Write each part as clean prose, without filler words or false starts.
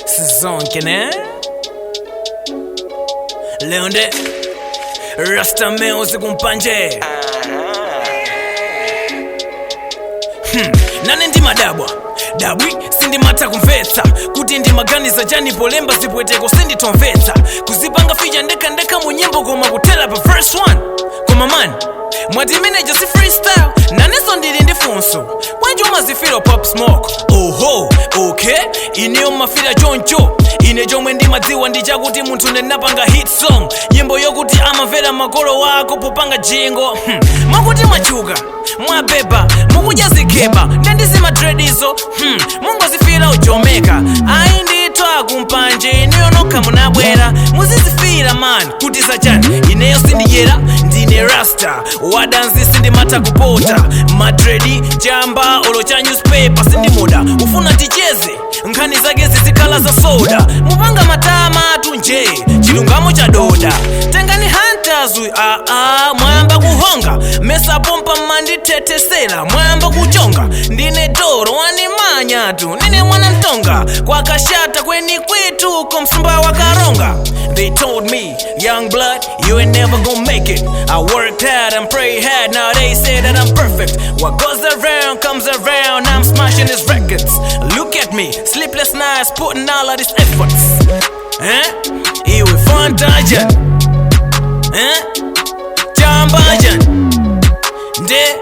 Sizonke ne Leonde Rasta Mellz kumpanje Nane ndi madabwa Dabwi sindimata kumvetsa kuti ndi maganiza chani polemba zipweteko sinditomvetsa kuzipanga fija ndeka mu nyimbo koma kutela pa verse 1 koma man mwati manager si freestyle naneso ndili ndi funso bwanji umazifira pop smoke oho okay ineyo mafira choncho ine chomwe ndimadziwa ndi chakuti munthu ndinapanga hit song nyimbo yokuti amamvera makolo wako popanga jingo mwakuti mwachuka mwabeba mukudya zikheba ndendizima dreadizo mungozifira uchomeka ayi nditwa kumpanje ineyo nokha munabwera muzizifira man kuti sachani ineyo sindiyera ndine rasta wadansi sindimata kupota madredi chamba olo cha newspaper sindimuda ufuna ticheze nkhani zake zizikhala za soda mupanga matama tunje chilungamo cha doda tengani hunters mwayamba kuhonga mesa pompa manditetesera mwayamba kuchonga ndine doro wanimanya tu nine mwana mtonga kwa kashata kweni kwitu komsumba wakaronga. They told me, young blood, you ain't never gonna make it. I worked hard and prayed hard, now they say that I'm perfect. What goes around comes around, I'm smashing these records. Look at me, sleepless nights, putting all of these efforts. Iwe fantajan, chambajan, de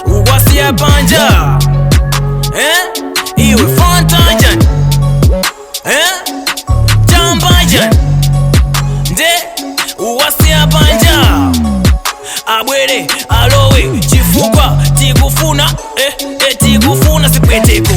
uwasia banja. Iwe fantajan, chambajan. Uwasia banja abwere alowe chifukwa tikufuna tikufuna sipweteko